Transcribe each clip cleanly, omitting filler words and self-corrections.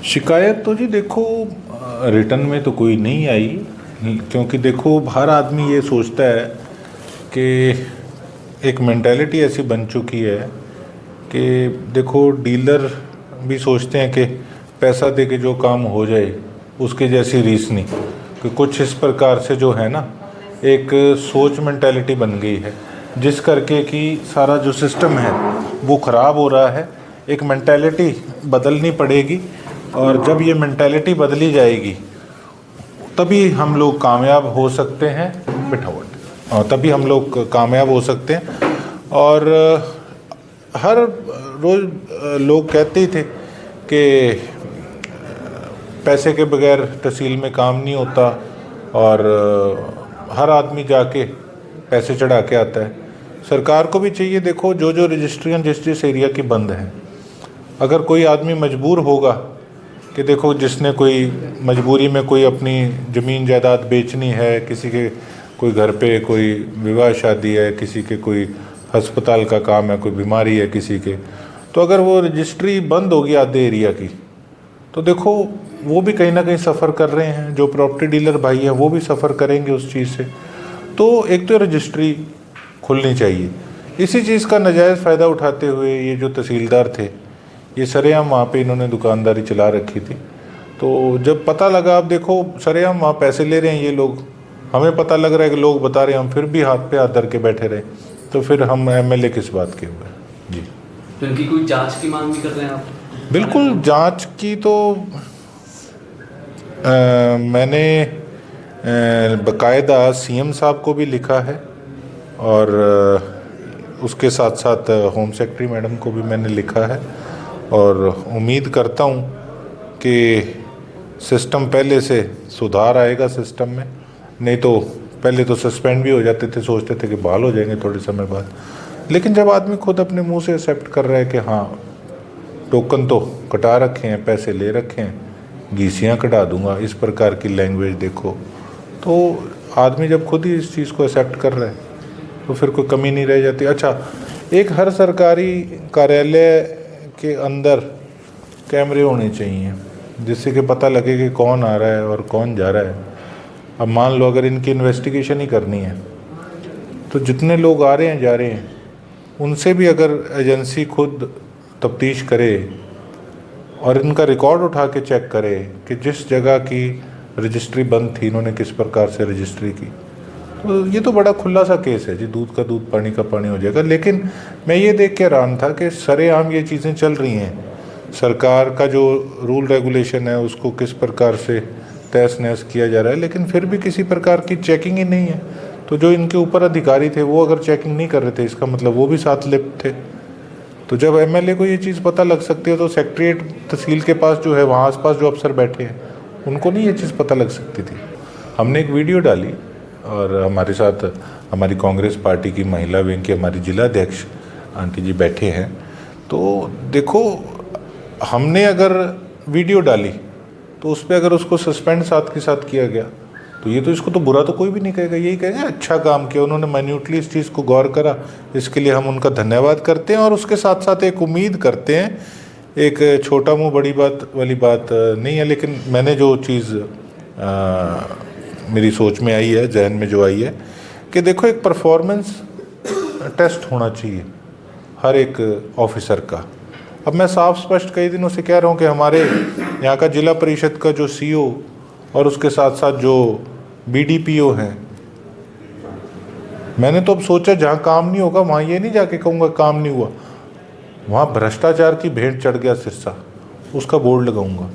शिकायत तो जी देखो रिटर्न में तो कोई नहीं आई, क्योंकि देखो हर आदमी ये सोचता है कि एक मेंटालिटी ऐसी बन चुकी है कि देखो डीलर भी सोचते हैं कि पैसा दे के जो काम हो जाए उसके जैसी रीस नहीं, कि कुछ इस प्रकार से जो है ना एक सोच मेंटालिटी बन गई है जिस करके कि सारा जो सिस्टम है वो ख़राब हो रहा है। एक मेंटालिटी बदलनी पड़ेगी और जब ये मेंटालिटी बदली जाएगी तभी हम लोग कामयाब हो सकते हैं। और तभी हम लोग कामयाब हो सकते हैं। और हर रोज़ लोग कहते ही थे कि पैसे के बगैर तहसील में काम नहीं होता और हर आदमी जाके पैसे चढ़ा के आता है। सरकार को भी चाहिए, देखो जो जो रजिस्ट्रियाँ जिस जिस एरिया की बंद हैं, अगर कोई आदमी मजबूर होगा कि देखो जिसने कोई मजबूरी में कोई अपनी ज़मीन जायदाद बेचनी है, किसी के कोई घर पे कोई विवाह शादी है, किसी के कोई अस्पताल का काम है, कोई बीमारी है किसी के, तो अगर वो रजिस्ट्री बंद होगी आधे एरिया की तो देखो वो भी कहीं ना कहीं सफ़र कर रहे हैं। जो प्रॉपर्टी डीलर भाई हैं वो भी सफ़र करेंगे उस चीज़ से। तो एक तो रजिस्ट्री खुलनी चाहिए। इसी चीज़ का नाजायज़ फ़ायदा उठाते हुए ये जो तहसीलदार थे ये सरेआम वहाँ पे इन्होंने दुकानदारी चला रखी थी। तो जब पता लगा, अब देखो सरेआम वहाँ पैसे ले रहे हैं ये लोग, हमें पता लग रहा है कि लोग बता रहे हैं, हम फिर भी हाथ पे हाथ धर के बैठे रहे, तो फिर हम एमएलए किस बात के हुए जी। तो इनकी कोई जांच की मांग भी कर रहे हैं आप? बिल्कुल जांच की तो मैंने बाकायदा सीएम साहब को भी लिखा है और उसके साथ साथ होम सेक्रेटरी मैडम को भी मैंने लिखा है और उम्मीद करता हूँ कि सिस्टम पहले से सुधार आएगा सिस्टम में। नहीं तो पहले तो सस्पेंड भी हो जाते थे, सोचते थे कि बहाल हो जाएंगे थोड़े समय बाद, लेकिन जब आदमी खुद अपने मुंह से एक्सेप्ट कर रहा है कि हाँ टोकन तो कटा रखे हैं, पैसे ले रखे हैं, गीसियाँ कटा दूंगा, इस प्रकार की लैंग्वेज देखो, तो आदमी जब खुद ही इस चीज़ को एक्सेप्ट कर रहा है तो फिर कोई कमी नहीं रह जाती। अच्छा, एक हर सरकारी कार्यालय के अंदर कैमरे होने चाहिए जिससे कि पता लगे कि कौन आ रहा है और कौन जा रहा है। अब मान लो अगर इनकी इन्वेस्टिगेशन ही करनी है तो जितने लोग आ रहे हैं जा रहे हैं उनसे भी अगर एजेंसी खुद तफ्तीश करे और इनका रिकॉर्ड उठा के चेक करे कि जिस जगह की रजिस्ट्री बंद थी इन्होंने किस प्रकार से रजिस्ट्री की, तो ये तो बड़ा खुला सा केस है जी, दूध का दूध पानी का पानी हो जाएगा। लेकिन मैं ये देख के हैरान था कि सरेआम ये चीज़ें चल रही हैं। सरकार का जो रूल रेगुलेशन है उसको किस प्रकार से तहस नहस किया जा रहा है, लेकिन फिर भी किसी प्रकार की चेकिंग ही नहीं है। तो जो इनके ऊपर अधिकारी थे वो अगर चेकिंग नहीं कर रहे थे इसका मतलब वो भी साथ लिप्त थे। तो जब एमएलए को ये चीज़ पता लग सकती है तो सेक्रेटरीट तहसील के पास जो है वहाँ आसपास जो अफसर बैठे हैं उनको नहीं ये चीज़ पता लग सकती थी। हमने एक वीडियो डाली और हमारे साथ हमारी कांग्रेस पार्टी की महिला विंग के हमारी जिला अध्यक्ष आंटी जी बैठे हैं। तो देखो हमने अगर वीडियो डाली तो उस पर अगर उसको सस्पेंड साथ के साथ किया गया तो ये तो इसको तो बुरा तो कोई भी नहीं कहेगा, यही कहेगा अच्छा काम किया, उन्होंने माइन्यूटली इस चीज़ को गौर करा, इसके लिए हम उनका धन्यवाद करते हैं। और उसके साथ साथ एक उम्मीद करते हैं, एक छोटा मुँह बड़ी बात वाली बात नहीं है, लेकिन मैंने जो चीज़ मेरी सोच में आई है, जहन में जो आई है कि देखो एक परफॉर्मेंस टेस्ट होना चाहिए हर एक ऑफिसर का। अब मैं साफ स्पष्ट कई दिनों से कह रहा हूँ कि हमारे यहाँ का जिला परिषद का जो सीईओ और उसके साथ साथ जो बीडीपीओ हैं, मैंने तो अब सोचा जहाँ काम नहीं होगा वहाँ ये नहीं जाके कहूँगा काम नहीं हुआ, वहाँ भ्रष्टाचार की भेंट चढ़ गया सिरसा, उसका बोर्ड लगाऊंगा।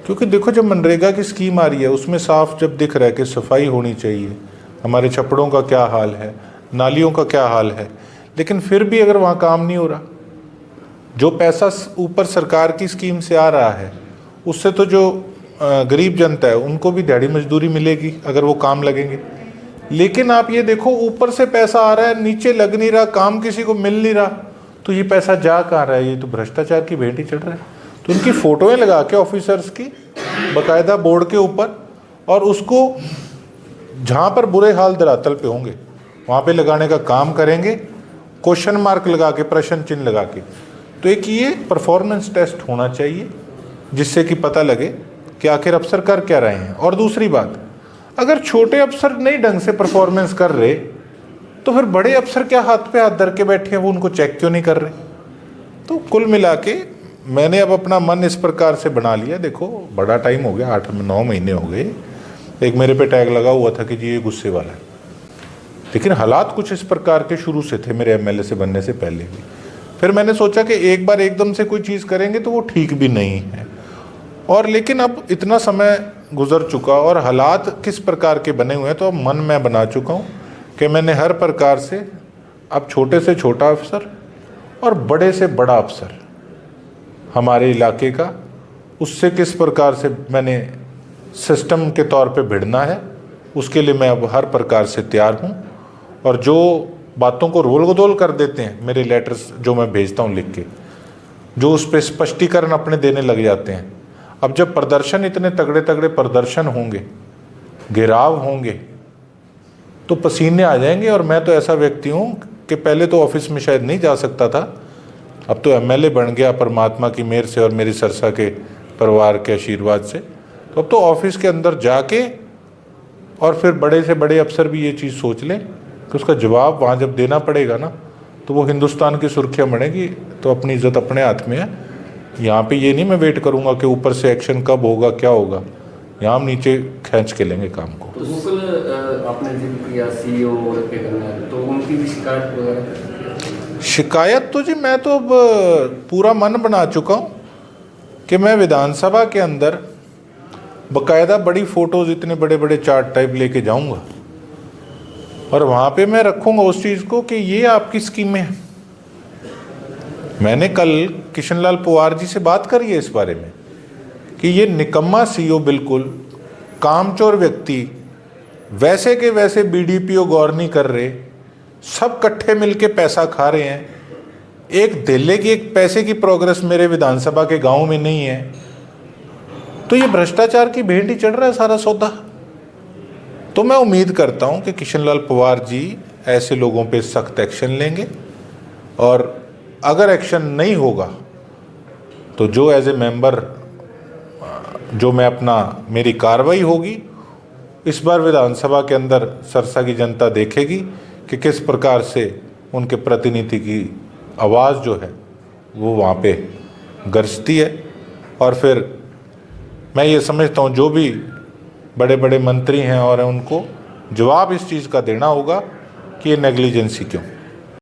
क्योंकि देखो जब मनरेगा की स्कीम आ रही है उसमें साफ जब दिख रहा है कि सफाई होनी चाहिए, हमारे छप्पड़ों का क्या हाल है, नालियों का क्या हाल है, लेकिन फिर भी अगर वहाँ काम नहीं हो रहा, जो पैसा ऊपर सरकार की स्कीम से आ रहा है उससे तो जो गरीब जनता है उनको भी दिहाड़ी मजदूरी मिलेगी अगर वो काम लगेंगे। लेकिन आप ये देखो ऊपर से पैसा आ रहा है, नीचे लग नहीं रहा, काम किसी को मिल नहीं रहा, तो ये पैसा जा कहाँ रहा है? ये तो भ्रष्टाचार की भेंट ही चढ़ रहा है। तो इनकी फ़ोटोएं लगा के ऑफिसर्स की बाकायदा बोर्ड के ऊपर, और उसको जहाँ पर बुरे हाल धरातल पे होंगे वहाँ पे लगाने का काम करेंगे, क्वेश्चन मार्क लगा के, प्रश्न चिन्ह लगा के। तो एक ये परफॉर्मेंस टेस्ट होना चाहिए जिससे कि पता लगे कि आखिर अफसर कर क्या रहे हैं। और दूसरी बात, अगर छोटे अफसर नहीं ढंग से परफॉर्मेंस कर रहे तो फिर बड़े अफसर क्या हाथ पे हाथ धर के बैठे हैं, वो उनको चेक क्यों नहीं कर रहे। तो कुल मिला के मैंने अब अपना मन इस प्रकार से बना लिया, देखो बड़ा टाइम हो गया, 8-9 महीने हो गए, एक मेरे पे टैग लगा हुआ था कि जी ये गुस्से वाला है, लेकिन हालात कुछ इस प्रकार के शुरू से थे मेरे एमएलए से बनने से पहले भी। फिर मैंने सोचा कि एक बार एकदम से कोई चीज़ करेंगे तो वो ठीक भी नहीं है, और लेकिन अब इतना समय गुजर चुका और हालात किस प्रकार के बने हुए हैं, तो अब मन मैं बना चुका हूँ कि मैंने हर प्रकार से अब छोटे से छोटा अफसर और बड़े से बड़ा अफसर हमारे इलाके का, उससे किस प्रकार से मैंने सिस्टम के तौर पे भिड़ना है, उसके लिए मैं अब हर प्रकार से तैयार हूँ। और जो बातों को रोल गोदोल कर देते हैं मेरे लेटर्स जो मैं भेजता हूँ लिख के, जो उस पर स्पष्टीकरण अपने देने लग जाते हैं, अब जब प्रदर्शन इतने तगड़े तगड़े प्रदर्शन होंगे, घेराव होंगे, तो पसीने आ जाएंगे। और मैं तो ऐसा व्यक्ति हूँ कि पहले तो ऑफिस में शायद नहीं जा सकता था, अब तो एमएलए बन गया परमात्मा की मेहर से और मेरी सरसा के परिवार के आशीर्वाद से, तो अब तो ऑफिस के अंदर जाके और फिर बड़े से बड़े अफसर भी ये चीज़ सोच लें कि उसका जवाब वहाँ जब देना पड़ेगा ना, तो वो हिंदुस्तान की सुर्खियाँ बनेगी। तो अपनी इज्जत अपने हाथ में है। यहाँ पे ये नहीं मैं वेट करूँगा कि ऊपर से एक्शन कब होगा क्या होगा, यहाँ हम नीचे खींच के लेंगे काम को। तो मुकुल आपने जिक्र किया सीईओ पे करना है, तो उनकी भी शिकायत वगैरह? शिकायत तो जी मैं तो अब पूरा मन बना चुका हूँ कि मैं विधानसभा के अंदर बकायदा बड़ी फ़ोटोज़, इतने बड़े बड़े चार्ट टाइप लेके जाऊँगा और वहाँ पे मैं रखूँगा उस चीज़ को कि ये आपकी स्कीमें हैं। मैंने कल किशनलाल पवार जी से बात करी है इस बारे में कि ये निकम्मा सीईओ, बिल्कुल कामचोर व्यक्ति, वैसे के वैसे बीडीपीओ गौर नहीं कर रहे, सब इकट्ठे मिलके पैसा खा रहे हैं, एक धेले की एक पैसे की प्रोग्रेस मेरे विधानसभा के गांव में नहीं है। तो ये भ्रष्टाचार की भेंट ही चढ़ रहा है सारा सौदा। तो मैं उम्मीद करता हूं कि किशनलाल पवार जी ऐसे लोगों पे सख्त एक्शन लेंगे, और अगर एक्शन नहीं होगा तो जो एज ए मेंबर जो मैं अपना मेरी कार्रवाई होगी, इस बार विधानसभा के अंदर सरसा की जनता देखेगी कि किस प्रकार से उनके प्रतिनिधि की आवाज़ जो है वो वहाँ पे गरजती है। और फिर मैं ये समझता हूँ जो भी बड़े बड़े मंत्री हैं और उनको जवाब इस चीज़ का देना होगा कि ये नेग्लिजेंसी क्यों।